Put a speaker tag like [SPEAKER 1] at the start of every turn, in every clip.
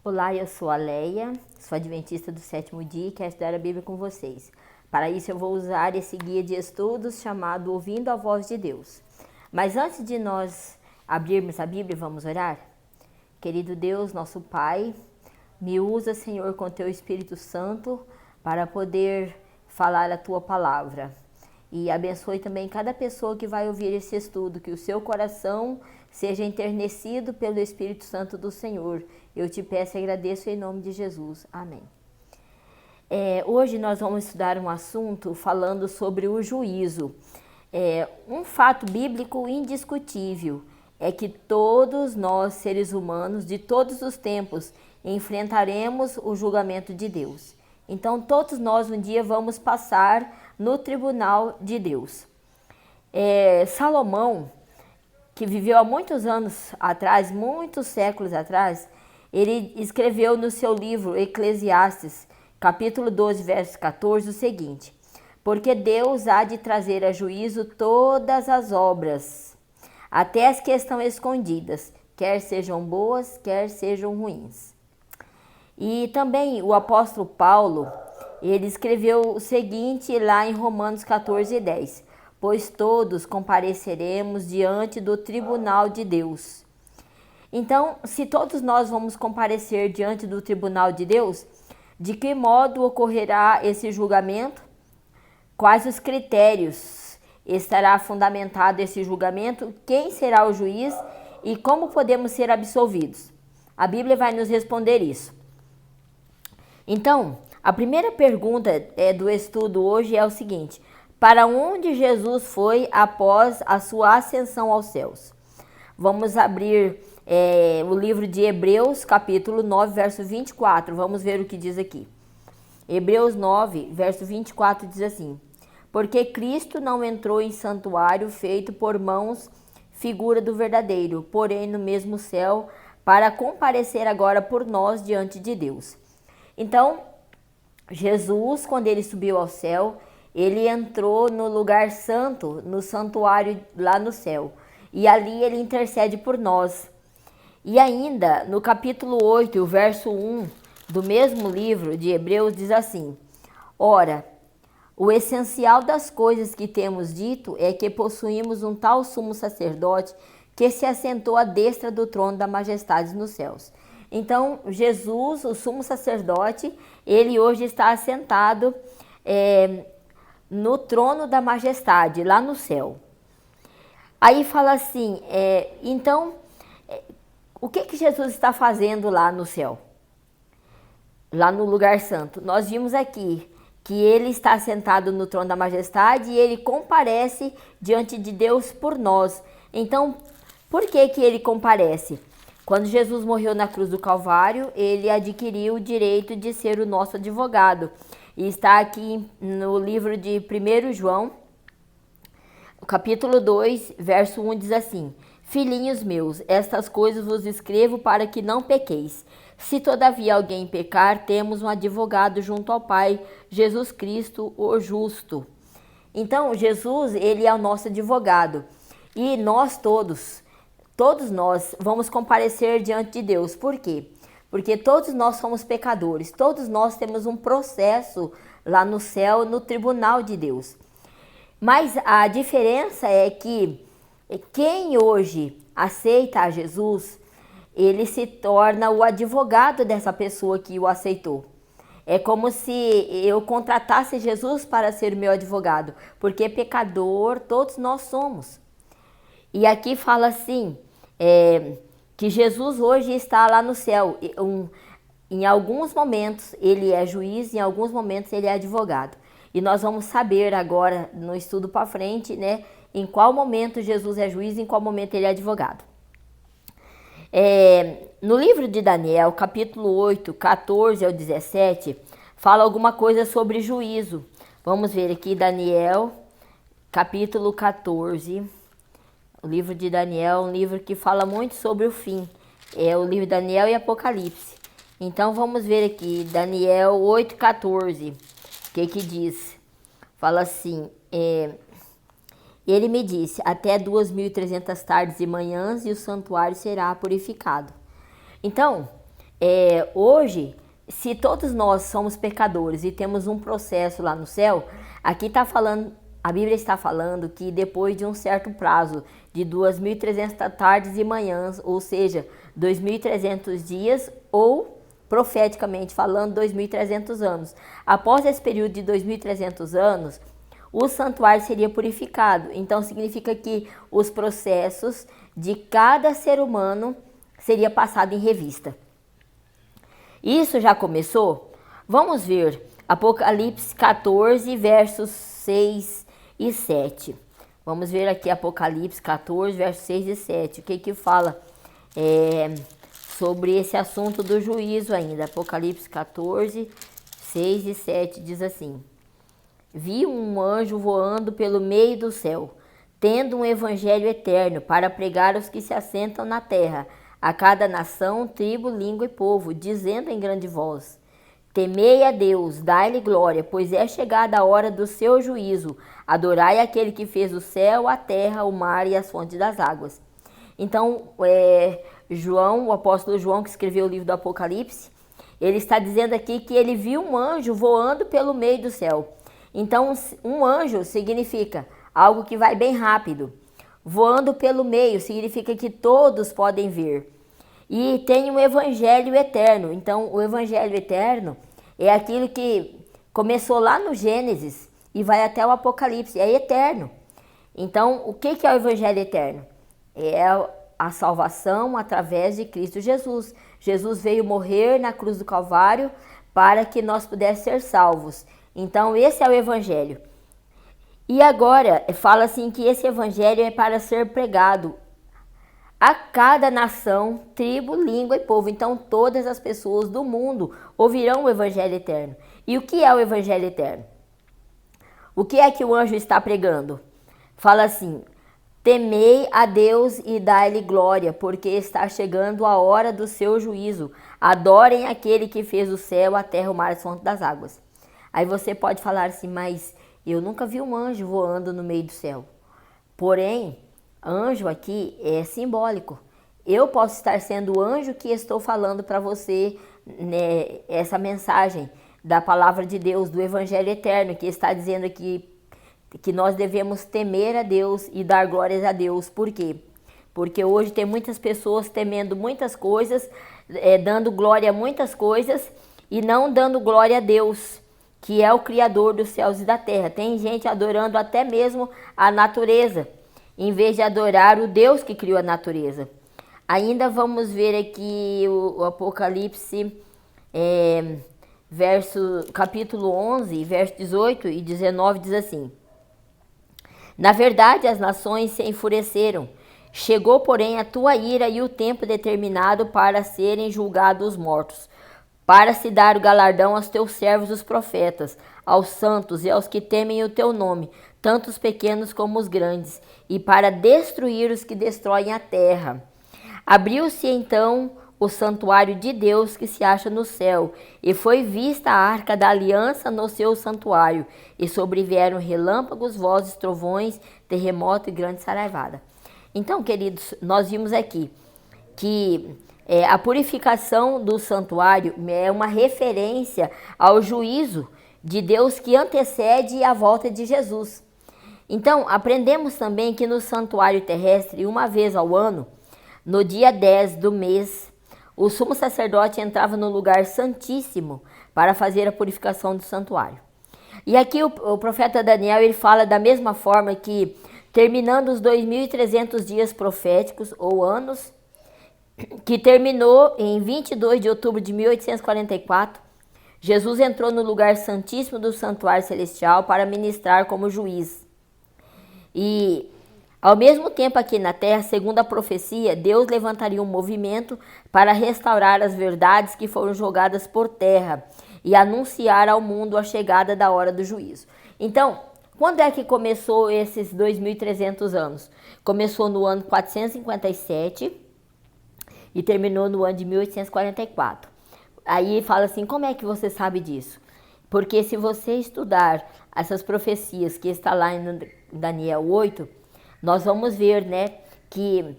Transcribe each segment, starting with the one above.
[SPEAKER 1] Olá, eu sou a Leia, sou adventista do sétimo dia e quero estudar a Bíblia com vocês. Para isso eu vou usar esse guia de estudos chamado Ouvindo a Voz de Deus. Mas antes de nós abrirmos a Bíblia, vamos orar? Querido Deus, nosso Pai, me usa, Senhor, com Teu Espírito Santo para poder falar a Tua palavra. E abençoe também cada pessoa que vai ouvir esse estudo, que o seu coração seja enternecido pelo Espírito Santo do Senhor. Eu te peço e agradeço em nome de Jesus. Amém. Hoje nós vamos estudar um assunto falando sobre o juízo. Um fato bíblico indiscutível é que todos nós, seres humanos, de todos os tempos, enfrentaremos o julgamento de Deus. Então, todos nós um dia vamos passar no tribunal de Deus. Salomão, que viveu há muitos anos atrás, muitos séculos atrás, ele escreveu no seu livro Eclesiastes, capítulo 12, verso 14, o seguinte: porque Deus há de trazer a juízo todas as obras, até as que estão escondidas, quer sejam boas, quer sejam ruins. E também o apóstolo Paulo, ele escreveu o seguinte lá em Romanos 14, 10. Pois todos compareceremos diante do tribunal de Deus. Então, se todos nós vamos comparecer diante do tribunal de Deus, de que modo ocorrerá esse julgamento? Quais os critérios estará fundamentado esse julgamento? Quem será o juiz? E como podemos ser absolvidos? A Bíblia vai nos responder isso. Então, a primeira pergunta do estudo hoje é o seguinte: para onde Jesus foi após a sua ascensão aos céus? Vamos abrir o livro de Hebreus, capítulo 9, verso 24. Vamos ver o que diz aqui. Hebreus 9, verso 24 diz assim: porque Cristo não entrou em santuário feito por mãos, figura do verdadeiro, porém no mesmo céu, para comparecer agora por nós diante de Deus. Então, Jesus, quando ele subiu ao céu, ele entrou no lugar santo, no santuário lá no céu. E ali ele intercede por nós. E ainda, no capítulo 8, o verso 1 do mesmo livro de Hebreus diz assim: ora, o essencial das coisas que temos dito é que possuímos um tal sumo sacerdote que se assentou à destra do trono da majestade nos céus. Então, Jesus, o sumo sacerdote, ele hoje está assentado no trono da majestade, lá no céu. Aí fala assim, então, o que Jesus está fazendo lá no céu? Lá no lugar santo. Nós vimos aqui que ele está sentado no trono da majestade e ele comparece diante de Deus por nós. Então, por que ele comparece? Quando Jesus morreu na cruz do Calvário, ele adquiriu o direito de ser o nosso advogado. E está aqui no livro de 1 João, capítulo 2, verso 1 diz assim: filhinhos meus, estas coisas vos escrevo para que não pequeis. Se todavia alguém pecar, temos um advogado junto ao Pai, Jesus Cristo, o justo. Então, Jesus, ele é o nosso advogado. E nós todos nós vamos comparecer diante de Deus. Por quê? Porque todos nós somos pecadores. Todos nós temos um processo lá no céu, no tribunal de Deus. Mas a diferença é que quem hoje aceita a Jesus, ele se torna o advogado dessa pessoa que o aceitou. É como se eu contratasse Jesus para ser meu advogado, porque pecador todos nós somos. E aqui fala assim, que Jesus hoje está lá no céu. Em alguns momentos ele é juiz, em alguns momentos ele é advogado. E nós vamos saber agora, no estudo para frente, né, em qual momento Jesus é juiz e em qual momento ele é advogado. No livro de Daniel, capítulo 8, 14 ao 17, fala alguma coisa sobre juízo. Vamos ver aqui Daniel, capítulo 14. O livro de Daniel é um livro que fala muito sobre o fim. É o livro de Daniel e Apocalipse. Então vamos ver aqui, Daniel 8, 14. O que diz? Fala assim, ele me disse, até 2.300 tardes e manhãs e o santuário será purificado. Então, hoje, se todos nós somos pecadores e temos um processo lá no céu, aqui está falando, a Bíblia está falando que depois de um certo prazo de 2.300 tardes e manhãs, ou seja, 2.300 dias, ou profeticamente falando, 2.300 anos. Após esse período de 2.300 anos, o santuário seria purificado. Então significa que os processos de cada ser humano seria passado em revista. Isso já começou? Vamos ver Apocalipse 14, versos 6 e 7. Vamos ver aqui Apocalipse 14, versos 6 e 7. O que fala sobre esse assunto do juízo ainda? Apocalipse 14, 6 e 7 diz assim: Vi um anjo voando pelo meio do céu, tendo um evangelho eterno para pregar aos que se assentam na terra, a cada nação, tribo, língua e povo, dizendo em grande voz: Temei a Deus, dai-lhe glória, pois é chegada a hora do seu juízo. Adorai aquele que fez o céu, a terra, o mar e as fontes das águas. Então, João, o apóstolo João, que escreveu o livro do Apocalipse, ele está dizendo aqui que ele viu um anjo voando pelo meio do céu. Então, um anjo significa algo que vai bem rápido. Voando pelo meio significa que todos podem ver. E tem um evangelho eterno. Então, o evangelho eterno é aquilo que começou lá no Gênesis e vai até o Apocalipse. É eterno. Então, o que é o evangelho eterno? É a salvação através de Cristo Jesus. Jesus veio morrer na cruz do Calvário para que nós pudéssemos ser salvos. Então, esse é o evangelho. E agora, fala assim que esse evangelho é para ser pregado a cada nação, tribo, língua e povo. Então, todas as pessoas do mundo ouvirão o evangelho eterno. E o que é o evangelho eterno? O que é que o anjo está pregando? Fala assim: temei a Deus e dai-lhe glória, porque está chegando a hora do seu juízo. Adorem aquele que fez o céu, a terra, o mar e as fontes das águas. Aí você pode falar assim: mas eu nunca vi um anjo voando no meio do céu. Porém, anjo aqui é simbólico. Eu posso estar sendo o anjo que estou falando para você, né, essa mensagem da palavra de Deus, do evangelho eterno, que está dizendo aqui que nós devemos temer a Deus e dar glórias a Deus. Por quê? Porque hoje tem muitas pessoas temendo muitas coisas, dando glória a muitas coisas e não dando glória a Deus, que é o Criador dos céus e da terra. Tem gente adorando até mesmo a natureza, em vez de adorar o Deus que criou a natureza. Ainda vamos ver aqui o Apocalipse, capítulo 11, verso 18 e 19, diz assim: Na verdade, as nações se enfureceram. Chegou, porém, a tua ira e o tempo determinado para serem julgados os mortos, para se dar o galardão aos teus servos os profetas, aos santos e aos que temem o teu nome, tanto os pequenos como os grandes, e para destruir os que destroem a terra. Abriu-se então o santuário de Deus que se acha no céu, e foi vista a arca da aliança no seu santuário, e sobrevieram relâmpagos, vozes, trovões, terremoto e grande saraivada. Então, queridos, nós vimos aqui que a purificação do santuário é uma referência ao juízo de Deus que antecede a volta de Jesus. Então, aprendemos também que no santuário terrestre, uma vez ao ano, no dia 10 do mês, o sumo sacerdote entrava no lugar santíssimo para fazer a purificação do santuário. E aqui o profeta Daniel ele fala da mesma forma que, terminando os 2.300 dias proféticos ou anos, que terminou em 22 de outubro de 1844, Jesus entrou no lugar santíssimo do santuário celestial para ministrar como juiz. E, ao mesmo tempo aqui na terra, segundo a profecia, Deus levantaria um movimento para restaurar as verdades que foram jogadas por terra e anunciar ao mundo a chegada da hora do juízo. Então, quando é que começou esses 2.300 anos? Começou no ano 457 e terminou no ano de 1844. Aí fala assim, como é que você sabe disso? Porque se você estudar essas profecias que está lá em Daniel 8, nós vamos ver, né, que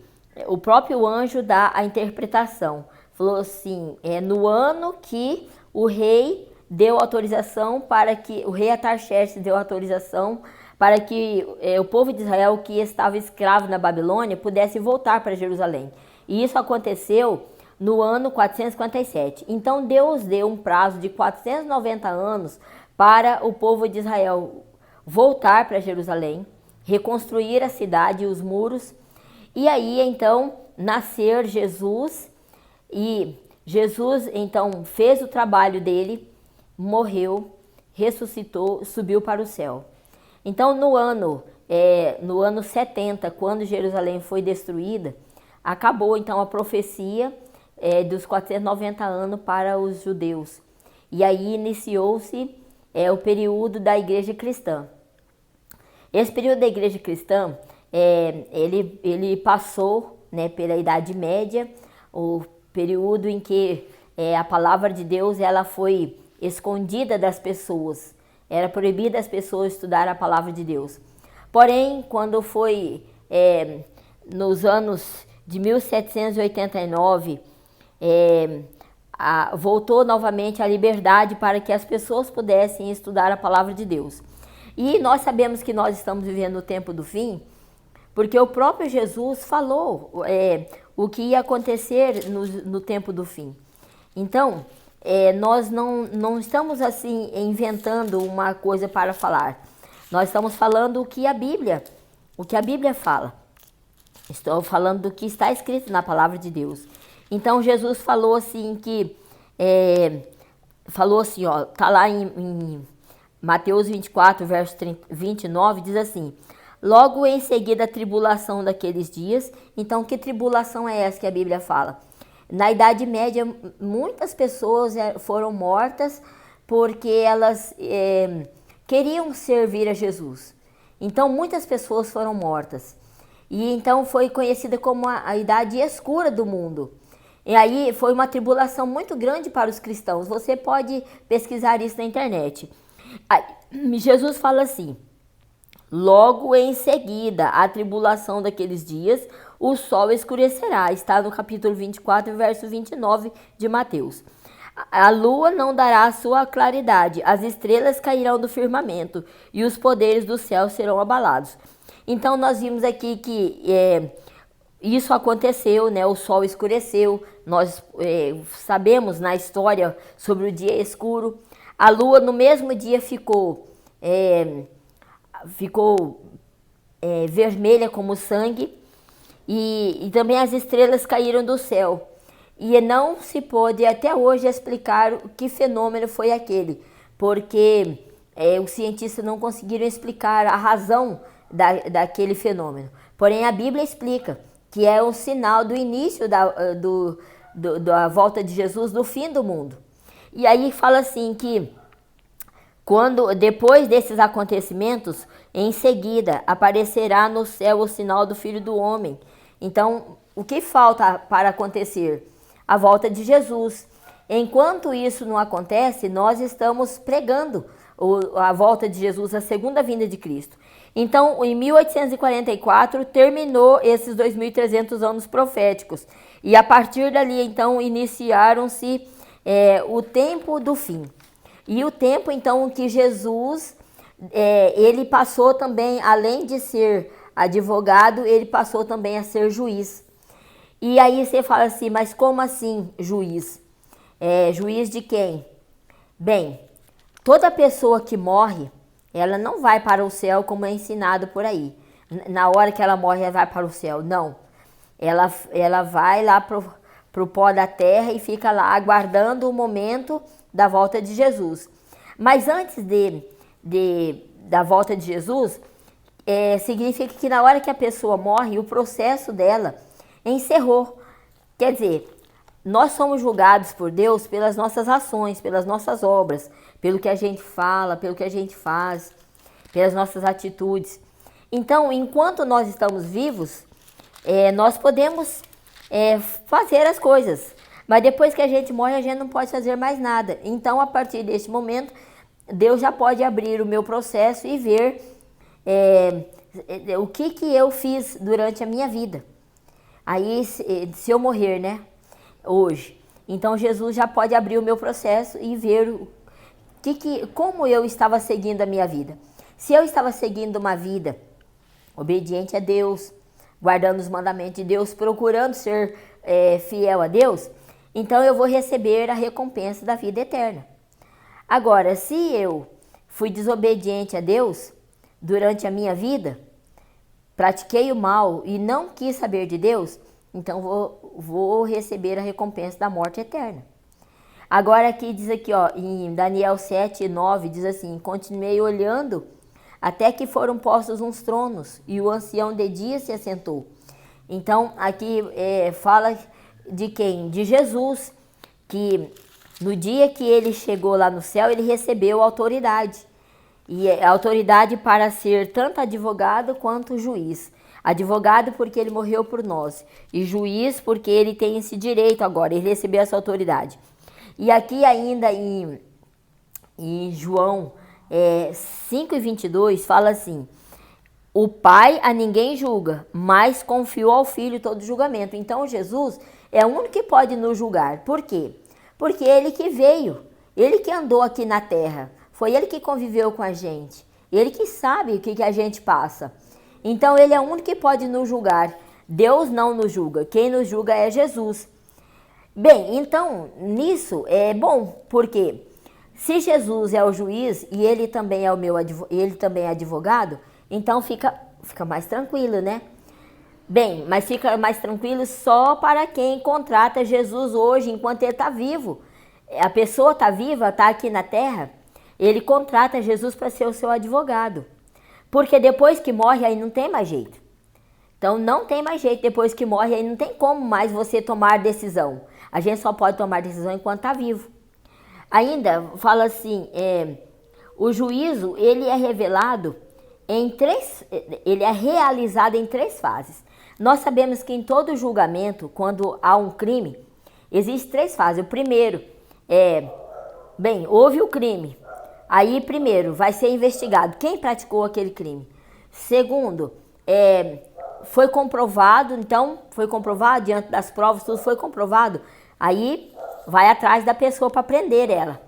[SPEAKER 1] o próprio anjo dá a interpretação falou assim, no ano que o rei deu autorização para que, o rei Atarxerxes deu autorização para que o povo de Israel que estava escravo na Babilônia pudesse voltar para Jerusalém. E isso aconteceu no ano 457. Então Deus deu um prazo de 490 anos para o povo de Israel voltar para Jerusalém, reconstruir a cidade e os muros. E aí então nascer Jesus, e Jesus então fez o trabalho dele, morreu, ressuscitou, subiu para o céu. Então no ano 70, quando Jerusalém foi destruída, acabou então a profecia dos 490 anos para os judeus. E aí iniciou-se o período da igreja cristã. Esse período da igreja cristã, ele passou, né, pela Idade Média, o período em que a palavra de Deus ela foi escondida das pessoas. Era proibido as pessoas estudar a palavra de Deus. Porém, quando foi nos anos de 1789, voltou novamente a liberdade para que as pessoas pudessem estudar a palavra de Deus. E nós sabemos que nós estamos vivendo o tempo do fim, porque o próprio Jesus falou o que ia acontecer no tempo do fim. Então, nós não estamos assim inventando uma coisa para falar. Nós estamos falando o que a Bíblia fala. Estou falando do que está escrito na palavra de Deus. Então Jesus falou assim ó, tá lá em Mateus 24, verso 29, diz assim: logo em seguida a tribulação daqueles dias. Então que tribulação é essa que a Bíblia fala? Na Idade Média, muitas pessoas foram mortas porque elas queriam servir a Jesus. Então muitas pessoas foram mortas. E então foi conhecida como a idade escura do mundo. E aí foi uma tribulação muito grande para os cristãos. Você pode pesquisar isso na internet. Aí, Jesus fala assim: logo em seguida a tribulação daqueles dias, o sol escurecerá. Está no capítulo 24, verso 29 de Mateus. A lua não dará a sua claridade, as estrelas cairão do firmamento e os poderes do céu serão abalados. Então nós vimos aqui que isso aconteceu, né? O sol escureceu. Nós sabemos na história sobre o dia escuro. A lua no mesmo dia ficou vermelha como sangue, e também as estrelas caíram do céu. E não se pode até hoje explicar que fenômeno foi aquele, porque os cientistas não conseguiram explicar a razão daquele fenômeno. Porém, a Bíblia explica que é um sinal do início da volta de Jesus, do fim do mundo. E aí fala assim que depois desses acontecimentos, em seguida aparecerá no céu o sinal do Filho do Homem. Então, o que falta para acontecer? A volta de Jesus. Enquanto isso não acontece, nós estamos pregando a volta de Jesus, a segunda vinda de Cristo. Então, em 1844, terminou esses 2.300 anos proféticos. E a partir dali, então, iniciaram-se o tempo do fim. E o tempo, então, que Jesus, ele passou também, além de ser advogado, ele passou também a ser juiz. E aí você fala assim, mas como assim juiz? Juiz de quem? Bem, toda pessoa que morre, ela não vai para o céu como é ensinado por aí. Na hora que ela morre, ela vai para o céu. Não. Ela vai lá pro pó da terra e fica lá aguardando o momento da volta de Jesus. Mas antes da volta de Jesus, significa que na hora que a pessoa morre, o processo dela encerrou. Quer dizer, nós somos julgados por Deus pelas nossas ações, pelas nossas obras, pelo que a gente fala, pelo que a gente faz, pelas nossas atitudes. Então, enquanto nós estamos vivos, nós podemos fazer as coisas, mas depois que a gente morre, a gente não pode fazer mais nada. Então, a partir deste momento, Deus já pode abrir o meu processo e ver o que eu fiz durante a minha vida. Aí, se eu morrer, né, hoje, Então Jesus já pode abrir o meu processo e ver como eu estava seguindo a minha vida. Se eu estava seguindo uma vida obediente a Deus, guardando os mandamentos de Deus, procurando ser fiel a Deus, então eu vou receber a recompensa da vida eterna. Agora, se eu fui desobediente a Deus durante a minha vida, pratiquei o mal e não quis saber de Deus, então vou receber a recompensa da morte eterna. Agora aqui diz aqui, ó, em Daniel 7:9, diz assim: continuei olhando até que foram postos uns tronos e o ancião de dia se assentou. Então aqui fala de quem? De Jesus, que no dia que ele chegou lá no céu, ele recebeu autoridade. E a autoridade para ser tanto advogado quanto juiz. Advogado porque ele morreu por nós. E juiz porque ele tem esse direito agora, ele recebeu essa autoridade. E aqui ainda em João 5:22 fala assim: o Pai a ninguém julga, mas confiou ao Filho todo julgamento. Então Jesus é o único que pode nos julgar. Por quê? Porque ele que veio, ele que andou aqui na terra, foi ele que conviveu com a gente, ele que sabe o que a gente passa. Então ele é o único que pode nos julgar. Deus não nos julga, quem nos julga é Jesus. Bem, então nisso é bom, porque se Jesus é o juiz e ele também é ele também é advogado, então fica mais tranquilo, né? Bem, mas fica mais tranquilo só para quem contrata Jesus hoje, enquanto ele está vivo. A pessoa está viva, está aqui na terra, ele contrata Jesus para ser o seu advogado. Porque depois que morre, aí não tem mais jeito. Então não tem mais jeito, depois que morre, aí não tem como mais você tomar decisão. A gente só pode tomar decisão enquanto está vivo. Ainda fala assim, o juízo, ele é revelado ele é realizado em 3 fases. Nós sabemos que em todo julgamento, quando há um crime, existem 3 fases. O primeiro houve o crime. Aí, primeiro, vai ser investigado quem praticou aquele crime. Segundo, foi comprovado, então, foi comprovado diante das provas, tudo foi comprovado. Aí, vai atrás da pessoa para prender ela.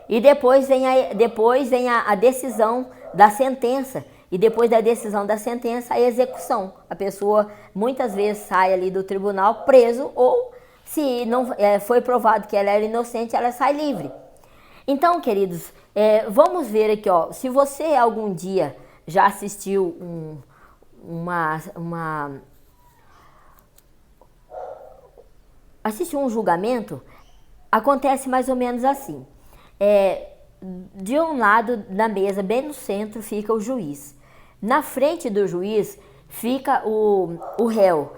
[SPEAKER 1] E depois vem a decisão da sentença. E depois da decisão da sentença, a execução. A pessoa muitas vezes sai ali do tribunal preso, ou se não foi provado que ela era inocente, ela sai livre. Então, queridos, vamos ver aqui, ó. Se você algum dia já assistiu assistiu um julgamento, acontece mais ou menos assim. De um lado da mesa, bem no centro, fica o juiz. Na frente do juiz fica o réu.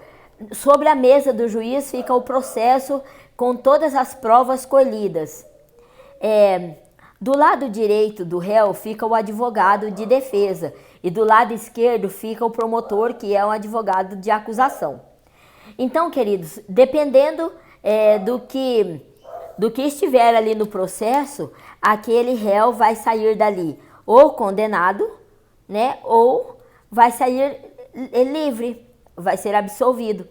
[SPEAKER 1] Sobre a mesa do juiz fica o processo com todas as provas colhidas. Do lado direito do réu fica o advogado de defesa e do lado esquerdo fica o promotor, que é o advogado de acusação. Então, queridos, dependendo do que estiver ali no processo, aquele réu vai sair dali ou condenado, né, ou vai sair livre, vai ser absolvido.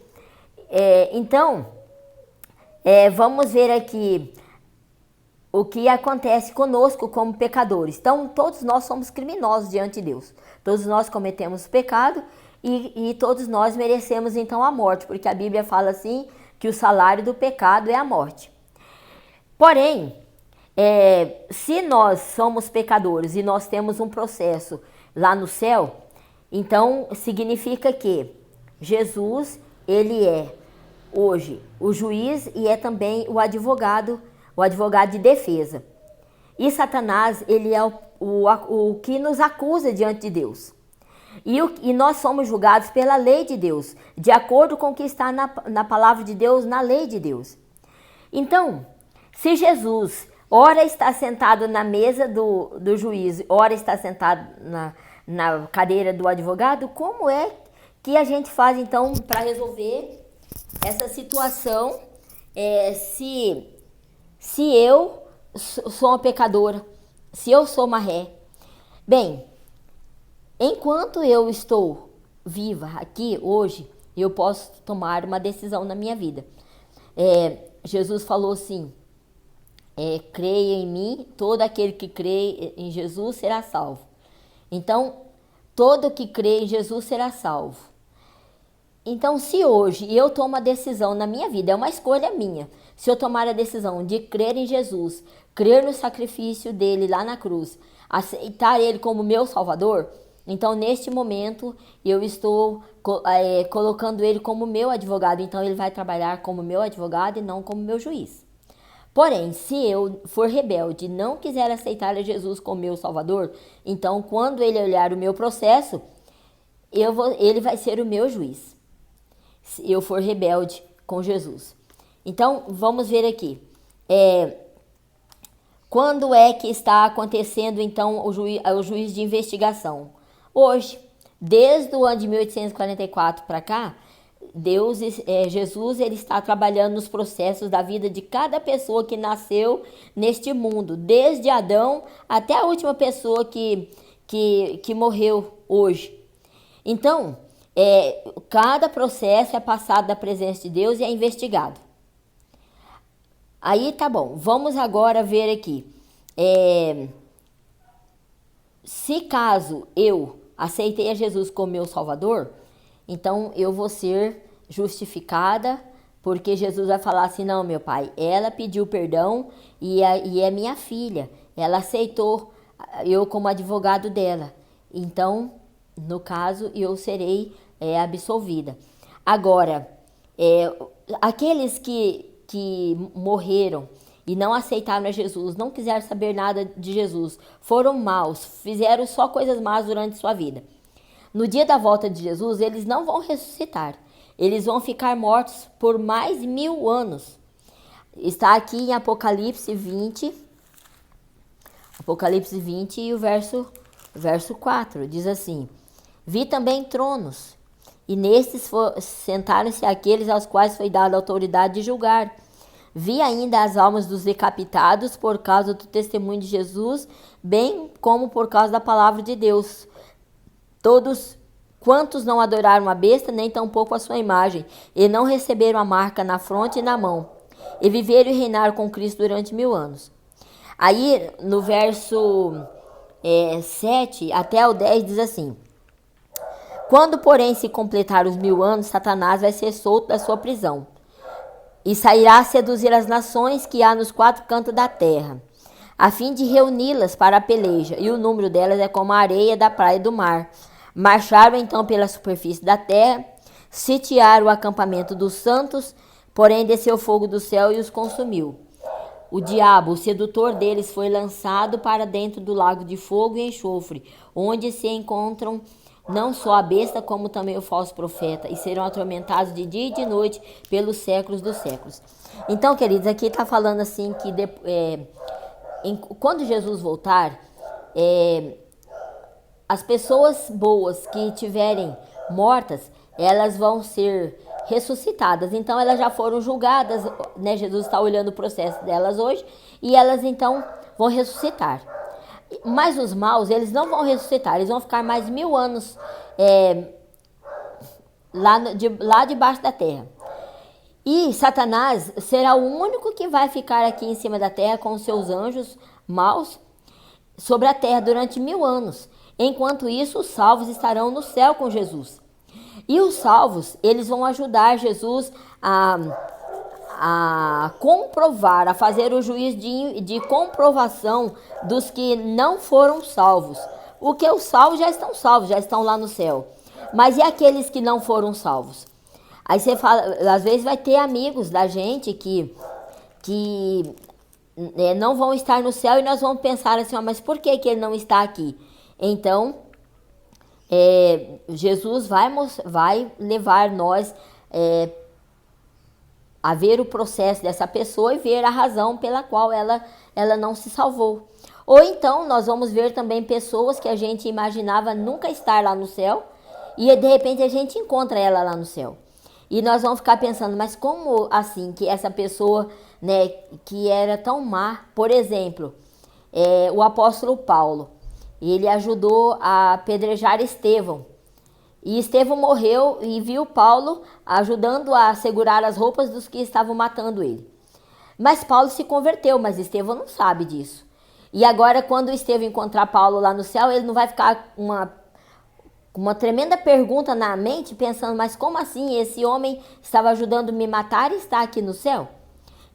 [SPEAKER 1] Então, vamos ver aqui o que acontece conosco como pecadores. Então, todos nós somos criminosos diante de Deus. Todos nós cometemos pecado e todos nós merecemos então a morte, porque a Bíblia fala assim, que o salário do pecado é a morte. Porém, se nós somos pecadores e nós temos um processo lá no céu, então significa que Jesus, ele é hoje o juiz e é também o advogado de defesa. E Satanás, ele é o que nos acusa diante de Deus. E nós somos julgados pela lei de Deus, de acordo com o que está na palavra de Deus, na lei de Deus. Então, se Jesus ora está sentado na mesa do juiz, ora está sentado na cadeira do advogado, como é que a gente faz então para resolver essa situação se eu sou uma pecadora, se eu sou uma ré? Bem, enquanto eu estou viva aqui hoje, eu posso tomar uma decisão na minha vida. Jesus falou assim, creia em mim, todo aquele que crê em Jesus será salvo. Então, todo que crê em Jesus será salvo. Então, se hoje eu tomo a decisão na minha vida, é uma escolha minha, se eu tomar a decisão de crer em Jesus, crer no sacrifício dele lá na cruz, aceitar ele como meu Salvador, então neste momento eu estou colocando ele como meu advogado, então ele vai trabalhar como meu advogado e não como meu juiz. Porém, se eu for rebelde e não quiser aceitar a Jesus como meu Salvador, então quando ele olhar o meu processo, ele vai ser o meu juiz. Se eu for rebelde com Jesus. Então, vamos ver aqui. Quando é que está acontecendo, então, o juiz de investigação? Hoje, desde o ano de 1844 para cá, Jesus, ele está trabalhando nos processos da vida de cada pessoa que nasceu neste mundo, desde Adão até a última pessoa que morreu hoje. Então, cada processo é passado da presença de Deus e é investigado. Aí tá bom, vamos agora ver aqui. Se caso eu aceitei a Jesus como meu Salvador, então eu vou ser justificada, porque Jesus vai falar assim, não, meu pai, ela pediu perdão e é minha filha, ela aceitou eu como advogado dela, então, no caso, eu serei absolvida. Agora, aqueles que morreram e não aceitaram a Jesus, não quiseram saber nada de Jesus, foram maus, fizeram só coisas más durante sua vida. No dia da volta de Jesus, eles não vão ressuscitar. Eles vão ficar mortos por mais 1000 anos. Está aqui em Apocalipse 20. Apocalipse 20 e o verso 4. Diz assim: vi também tronos, e nestes sentaram-se aqueles aos quais foi dada a autoridade de julgar. Vi ainda as almas dos decapitados por causa do testemunho de Jesus, bem como por causa da palavra de Deus. Todos quantos não adoraram a besta, nem tampouco a sua imagem, e não receberam a marca na fronte e na mão, e viveram e reinaram com Cristo durante 1000 anos. Aí, no verso 7 até o 10, diz assim: quando, porém, se completar os 1000 anos, Satanás vai ser solto da sua prisão, e sairá a seduzir as nações que há nos 4 cantos da terra, a fim de reuni-las para a peleja, e o número delas é como a areia da praia do mar. Marcharam então pela superfície da terra, sitiaram o acampamento dos santos, porém desceu fogo do céu e os consumiu. O diabo, o sedutor deles, foi lançado para dentro do lago de fogo e enxofre, onde se encontram não só a besta, como também o falso profeta, e serão atormentados de dia e de noite pelos séculos dos séculos. Então, queridos, aqui está falando assim que quando Jesus voltar, as pessoas boas que estiverem mortas, elas vão ser ressuscitadas. Então, elas já foram julgadas, né? Jesus está olhando o processo delas hoje, e elas então vão ressuscitar. Mas os maus, eles não vão ressuscitar, eles vão ficar mais 1000 anos lá debaixo da terra. E Satanás será o único que vai ficar aqui em cima da terra com os seus anjos maus sobre a terra durante 1000 anos. Enquanto isso, os salvos estarão no céu com Jesus. E os salvos, eles vão ajudar Jesus a comprovar, a fazer o juiz de comprovação dos que não foram salvos. Porque os salvos, já estão lá no céu. Mas e aqueles que não foram salvos? Aí você fala, às vezes vai ter amigos da gente que não vão estar no céu, e nós vamos pensar assim, mas por que ele não está aqui? Então, Jesus vai levar nós a ver o processo dessa pessoa e ver a razão pela qual ela não se salvou. Ou então, nós vamos ver também pessoas que a gente imaginava nunca estar lá no céu, e de repente a gente encontra ela lá no céu. E nós vamos ficar pensando, mas como assim que essa pessoa, né, que era tão má, por exemplo, o apóstolo Paulo, ele ajudou a apedrejar Estevão. E Estevão morreu e viu Paulo ajudando a segurar as roupas dos que estavam matando ele. Mas Paulo se converteu, mas Estevão não sabe disso. E agora, quando Estevão encontrar Paulo lá no céu, ele não vai ficar uma tremenda pergunta na mente, pensando, mas como assim esse homem estava ajudando me matar e está aqui no céu?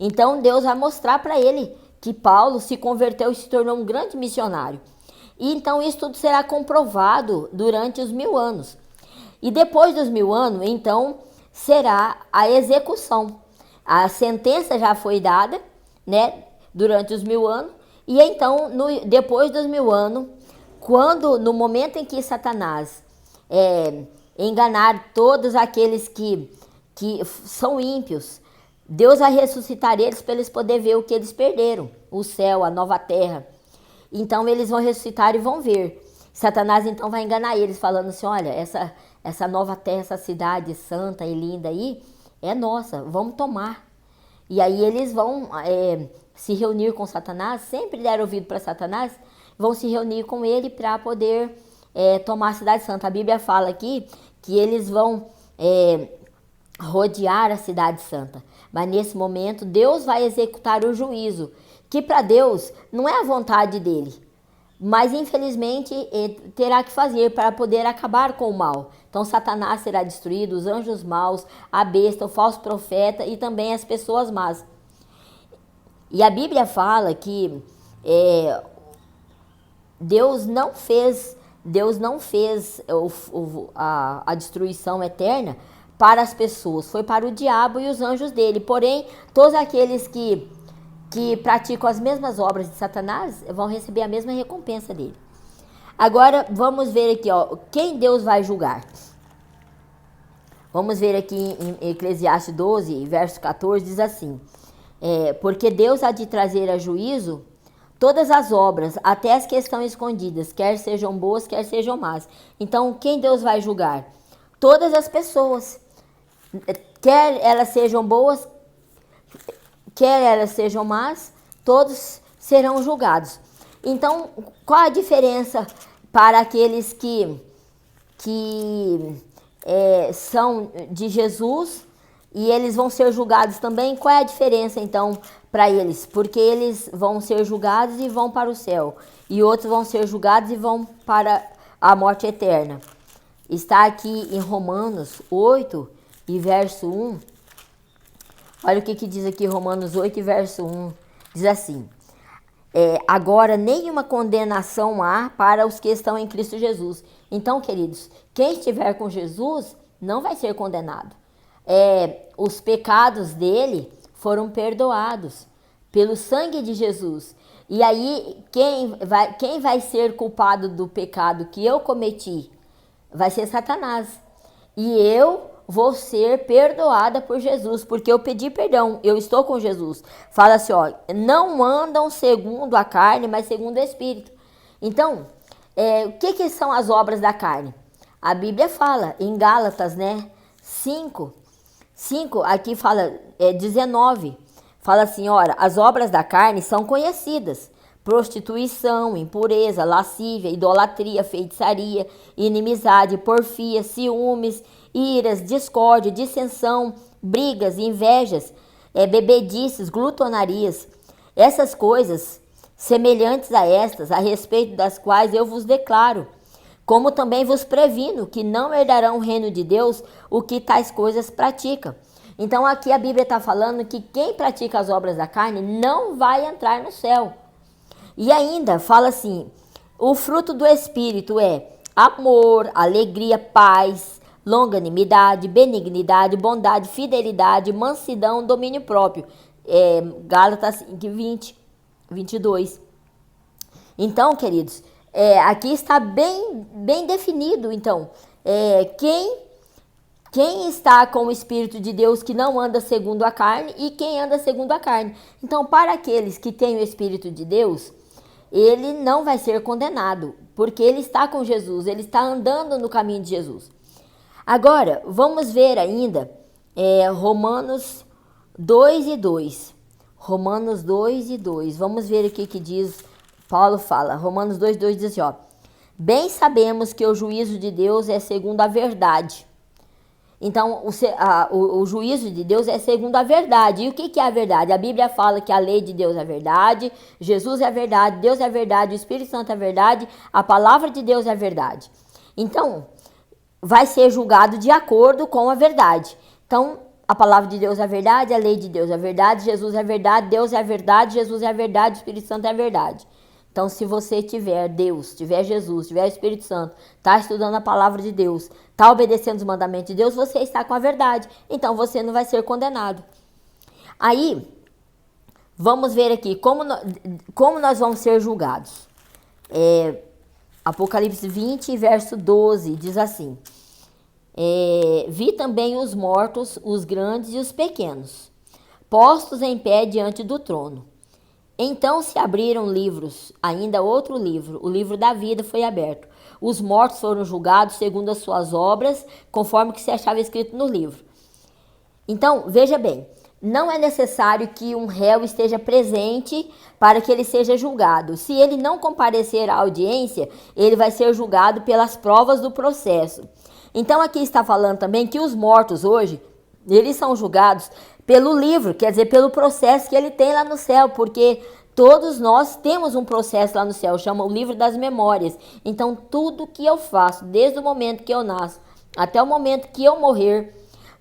[SPEAKER 1] Então Deus vai mostrar para ele que Paulo se converteu e se tornou um grande missionário. E então isso tudo será comprovado durante os 1000 anos. E depois dos 1000 anos, então, será a execução. A sentença já foi dada, né, durante os 1000 anos. E então, depois dos 1000 anos, no momento em que Satanás enganar todos aqueles que são ímpios, Deus vai ressuscitar eles para eles poderem ver o que eles perderam, o céu, a nova terra. Então eles vão ressuscitar e vão ver. Satanás então vai enganar eles, falando assim, olha, essa nova terra, essa cidade santa e linda aí, é nossa, vamos tomar. E aí eles vão se reunir com Satanás, sempre deram ouvido para Satanás, vão se reunir com ele para poder tomar a cidade santa. A Bíblia fala aqui que eles vão rodear a cidade santa. Mas nesse momento Deus vai executar o juízo, que para Deus não é a vontade dele, mas infelizmente terá que fazer para poder acabar com o mal. Então Satanás será destruído, os anjos maus, a besta, o falso profeta e também as pessoas más. E a Bíblia fala que Deus não fez a destruição eterna para as pessoas, foi para o diabo e os anjos dele. Porém, todos aqueles que praticam as mesmas obras de Satanás vão receber a mesma recompensa dele. Agora, vamos ver aqui, quem Deus vai julgar. Vamos ver aqui em Eclesiastes 12, verso 14, diz assim, porque Deus há de trazer a juízo todas as obras, até as que estão escondidas, quer sejam boas, quer sejam más. Então, quem Deus vai julgar? Todas as pessoas, quer elas sejam boas, quer elas sejam más, todos serão julgados. Então, qual a diferença para aqueles que são de Jesus e eles vão ser julgados também? Qual é a diferença, então, para eles? Porque eles vão ser julgados e vão para o céu, e outros vão ser julgados e vão para a morte eterna. Está aqui em Romanos 8 e verso 1. Olha o que diz aqui Romanos 8 e verso 1. Diz assim, agora nenhuma condenação há para os que estão em Cristo Jesus. Então, queridos, quem estiver com Jesus não vai ser condenado. Os pecados dele foram perdoados pelo sangue de Jesus. E aí, quem vai ser culpado do pecado que eu cometi? Vai ser Satanás. E eu vou ser perdoada por Jesus, porque eu pedi perdão, eu estou com Jesus. Fala assim, não andam segundo a carne, mas segundo o Espírito. Então, o que são as obras da carne? A Bíblia fala em Gálatas, 5, aqui fala 19, fala assim, ora, as obras da carne são conhecidas: prostituição, impureza, lascívia, idolatria, feitiçaria, inimizade, porfia, ciúmes, iras, discórdia, dissensão, brigas, invejas, bebedices, glutonarias. Essas coisas, semelhantes a estas, a respeito das quais eu vos declaro, como também vos previno, que não herdarão o reino de Deus o que tais coisas praticam. Então aqui a Bíblia está falando que quem pratica as obras da carne não vai entrar no céu. E ainda fala assim, o fruto do Espírito é amor, alegria, paz, longanimidade, benignidade, bondade, fidelidade, mansidão, domínio próprio. Gálatas 5, 22. Então, queridos, aqui está bem definido, então, quem está com o Espírito de Deus que não anda segundo a carne e quem anda segundo a carne. Então, para aqueles que têm o Espírito de Deus, ele não vai ser condenado, porque ele está com Jesus, ele está andando no caminho de Jesus. Agora, vamos ver ainda Romanos 2 e 2. Romanos 2 e 2. Vamos ver aqui que diz, Paulo fala, Romanos 2, 2 diz assim, bem sabemos que o juízo de Deus é segundo a verdade. Então, o juízo de Deus é segundo a verdade. E o que é a verdade? A Bíblia fala que a lei de Deus é verdade, Jesus é verdade, Deus é verdade, o Espírito Santo é verdade, a palavra de Deus é verdade. Então, vai ser julgado de acordo com a verdade. Então, a palavra de Deus é verdade, a lei de Deus é verdade, Jesus é verdade, Deus é verdade, Jesus é verdade, o Espírito Santo é verdade. Então, se você tiver Deus, tiver Jesus, tiver Espírito Santo, está estudando a palavra de Deus, está obedecendo os mandamentos de Deus, você está com a verdade. Então, você não vai ser condenado. Aí, vamos ver aqui como nós vamos ser julgados. Apocalipse 20, verso 12, diz assim: vi também os mortos, os grandes e os pequenos, postos em pé diante do trono. Então se abriram livros, ainda outro livro, o livro da vida foi aberto. Os mortos foram julgados segundo as suas obras, conforme que se achava escrito no livro. Então, veja bem, não é necessário que um réu esteja presente para que ele seja julgado. Se ele não comparecer à audiência, ele vai ser julgado pelas provas do processo. Então, aqui está falando também que os mortos hoje, eles são julgados pelo livro, quer dizer, pelo processo que ele tem lá no céu, porque todos nós temos um processo lá no céu, chama o livro das memórias. Então, tudo que eu faço, desde o momento que eu nasço até o momento que eu morrer,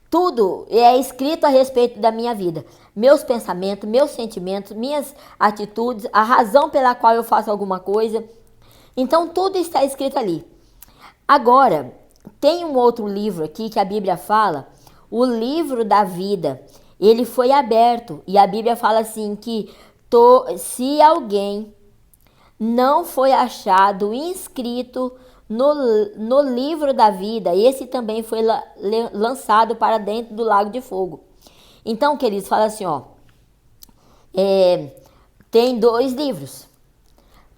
[SPEAKER 1] tudo é escrito a respeito da minha vida. Meus pensamentos, meus sentimentos, minhas atitudes, a razão pela qual eu faço alguma coisa. Então, tudo está escrito ali. Agora, tem um outro livro aqui que a Bíblia fala, o livro da vida. Ele foi aberto e a Bíblia fala assim que se alguém não foi achado inscrito no livro da vida, esse também foi lançado para dentro do lago de fogo. Então, queridos, fala assim, tem 2 livros.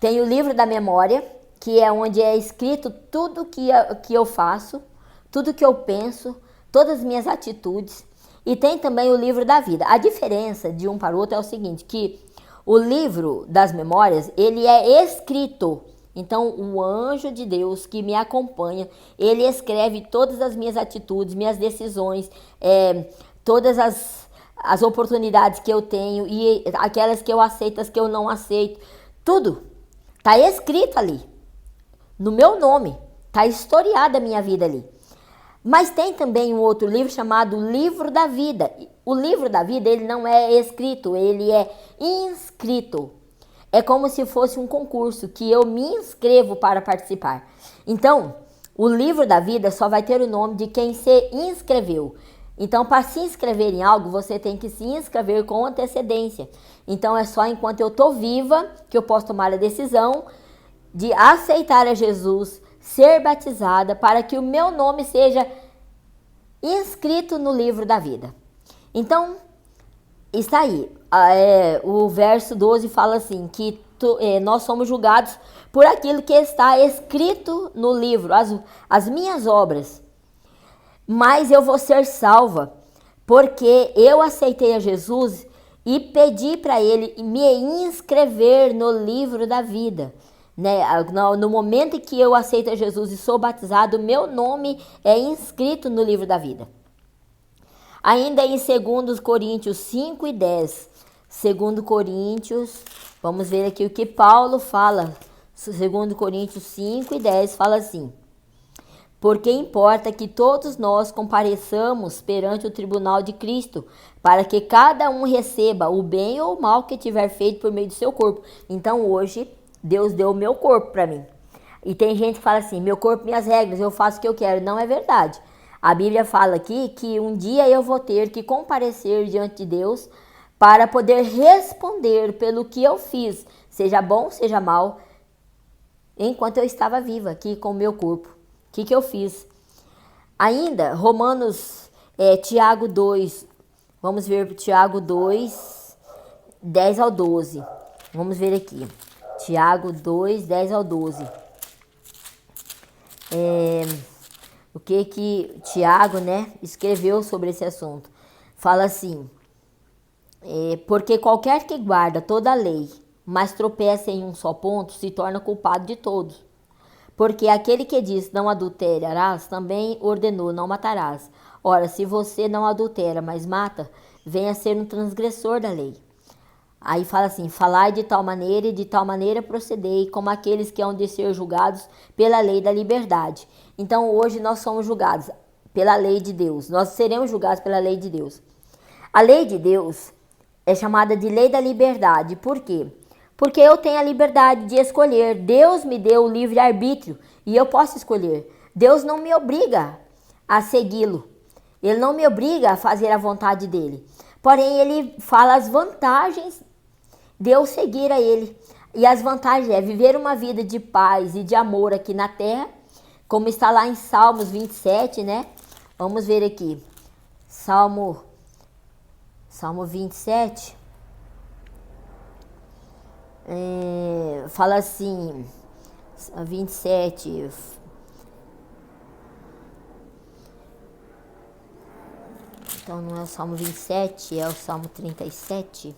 [SPEAKER 1] Tem o livro da memória, que é onde é escrito tudo que eu faço, tudo que eu penso, todas as minhas atitudes. E tem também o livro da vida. A diferença de um para o outro é o seguinte, que o livro das memórias, ele é escrito. Então, o anjo de Deus que me acompanha, ele escreve todas as minhas atitudes, minhas decisões, todas as oportunidades que eu tenho e aquelas que eu aceito, as que eu não aceito. Tudo está escrito ali, no meu nome. Está historiada a minha vida ali. Mas tem também um outro livro chamado Livro da Vida. O livro da vida, ele não é escrito, ele é inscrito. É como se fosse um concurso que eu me inscrevo para participar. Então, o livro da vida só vai ter o nome de quem se inscreveu. Então, para se inscrever em algo, você tem que se inscrever com antecedência. Então, é só enquanto eu estou viva que eu posso tomar a decisão de aceitar a Jesus, ser batizada, para que o meu nome seja inscrito no livro da vida. Então, está aí. O verso 12 fala assim, que nós somos julgados por aquilo que está escrito no livro, as minhas obras. Mas eu vou ser salva, porque eu aceitei a Jesus e pedi para ele me inscrever no livro da vida. Né? No momento em que eu aceito a Jesus e sou batizado, meu nome é inscrito no livro da vida. Ainda em 2 Coríntios 5 e 10. 2 Coríntios, vamos ver aqui o que Paulo fala. 2 Coríntios 5 e 10 fala assim: porque importa que todos nós compareçamos perante o tribunal de Cristo, para que cada um receba o bem ou o mal que tiver feito por meio do seu corpo. Então hoje Deus deu o meu corpo para mim. E tem gente que fala assim, meu corpo, minhas regras, eu faço o que eu quero. Não é verdade. A Bíblia fala aqui que um dia eu vou ter que comparecer diante de Deus para poder responder pelo que eu fiz, seja bom, seja mal, enquanto eu estava viva aqui com o meu corpo. O que eu fiz? Ainda, Tiago 2, vamos ver Tiago 2, 10 ao 12. Vamos ver aqui. Tiago 2, 10 ao 12. O que Tiago, escreveu sobre esse assunto? Fala assim, porque qualquer que guarda toda a lei, mas tropeça em um só ponto, se torna culpado de todos. Porque aquele que diz não adulterarás, também ordenou não matarás. Ora, se você não adultera, mas mata, venha a ser um transgressor da lei. Aí fala assim, falai de tal maneira e de tal maneira procedei, como aqueles que hão de ser julgados pela lei da liberdade. Então hoje nós somos julgados pela lei de Deus, nós seremos julgados pela lei de Deus. A lei de Deus é chamada de lei da liberdade, por quê? Porque eu tenho a liberdade de escolher, Deus me deu o livre-arbítrio e eu posso escolher. Deus não me obriga a segui-lo, Ele não me obriga a fazer a vontade dEle. Porém, Ele fala as vantagens de eu seguir a Ele. E as vantagens é viver uma vida de paz e de amor aqui na terra, como está lá em Salmos 27, né? Vamos ver aqui. Salmo 27. Fala assim, 27... Então não é o Salmo 27, é o Salmo 37.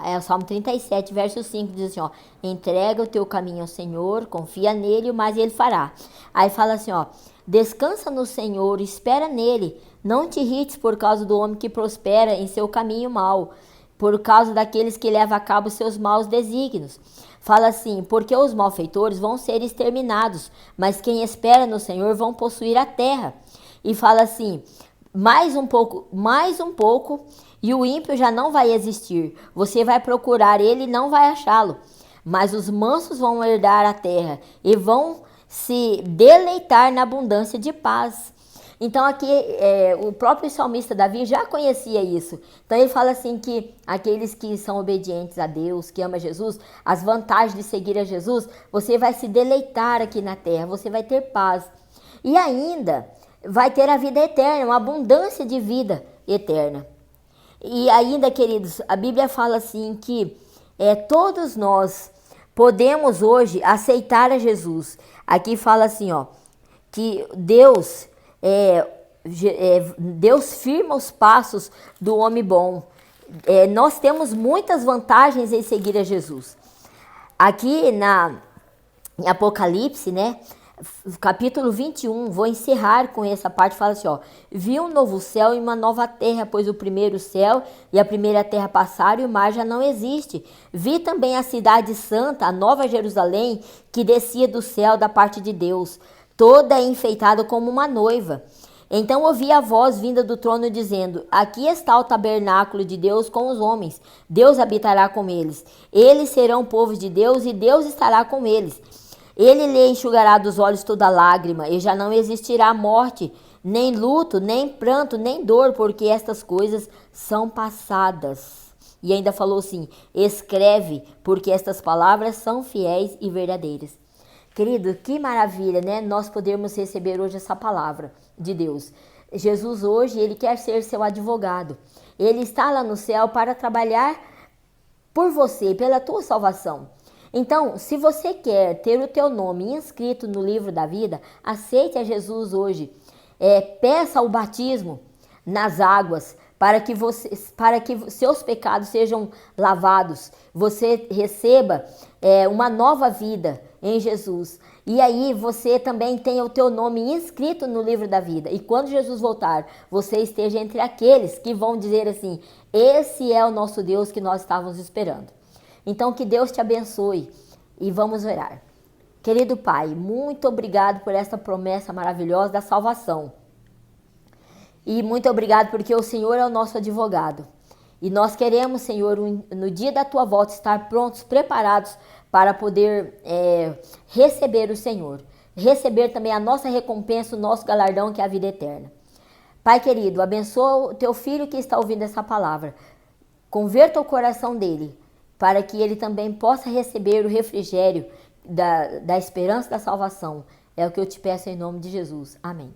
[SPEAKER 1] É o Salmo 37, verso 5, diz assim, ó. Entrega o teu caminho ao Senhor, confia nele, mas ele fará. Aí fala assim, ó. Descansa no Senhor, espera nele. Não te irrites por causa do homem que prospera em seu caminho mau, por causa daqueles que levam a cabo seus maus desígnios. Fala assim, porque os malfeitores vão ser exterminados, mas quem espera no Senhor vão possuir a terra. E fala assim, mais um pouco, e o ímpio já não vai existir. Você vai procurar ele e não vai achá-lo. Mas os mansos vão herdar a terra e vão se deleitar na abundância de paz. Então aqui o próprio salmista Davi já conhecia isso. Então ele fala assim que aqueles que são obedientes a Deus, que amam Jesus, as vantagens de seguir a Jesus, você vai se deleitar aqui na terra, você vai ter paz. E ainda vai ter a vida eterna, uma abundância de vida eterna. E ainda, queridos, a Bíblia fala assim que todos nós podemos hoje aceitar a Jesus. Aqui fala assim, ó, que Deus firma os passos do homem bom. Nós temos muitas vantagens em seguir a Jesus. Aqui em Apocalipse, né? Capítulo 21, vou encerrar com essa parte, fala assim, ó. Vi um novo céu e uma nova terra, pois o primeiro céu e a primeira terra passaram e o mar já não existe. Vi também a cidade santa, a nova Jerusalém, que descia do céu da parte de Deus, toda enfeitada como uma noiva. Então ouvi a voz vinda do trono dizendo, aqui está o tabernáculo de Deus com os homens, Deus habitará com eles. Eles serão povo de Deus e Deus estará com eles. Ele lhe enxugará dos olhos toda lágrima, e já não existirá morte, nem luto, nem pranto, nem dor, porque estas coisas são passadas. E ainda falou assim, escreve, porque estas palavras são fiéis e verdadeiras. Querido, que maravilha, né? Nós podemos receber hoje essa palavra de Deus. Jesus hoje, ele quer ser seu advogado. Ele está lá no céu para trabalhar por você, pela tua salvação. Então, se você quer ter o teu nome inscrito no livro da vida, aceite a Jesus hoje. Peça o batismo nas águas para que seus pecados sejam lavados. Você receba uma nova vida em Jesus. E aí você também tenha o teu nome inscrito no livro da vida. E quando Jesus voltar, você esteja entre aqueles que vão dizer assim, esse é o nosso Deus que nós estávamos esperando. Então, que Deus te abençoe e vamos orar. Querido Pai, muito obrigado por esta promessa maravilhosa da salvação. E muito obrigado porque o Senhor é o nosso advogado. E nós queremos, Senhor, no dia da Tua volta, estar prontos, preparados para poder receber o Senhor. Receber também a nossa recompensa, o nosso galardão, que é a vida eterna. Pai querido, abençoa o Teu filho que está ouvindo essa palavra. Converta o coração dele, para que ele também possa receber o refrigério da esperança da salvação. É o que eu te peço em nome de Jesus. Amém.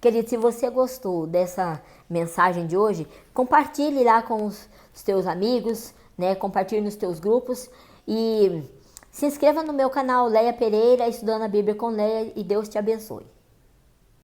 [SPEAKER 1] Querido, se você gostou dessa mensagem de hoje, compartilhe lá com os teus amigos, né? Compartilhe nos teus grupos e se inscreva no meu canal Leia Pereira, Estudando a Bíblia com Leia, e Deus te abençoe.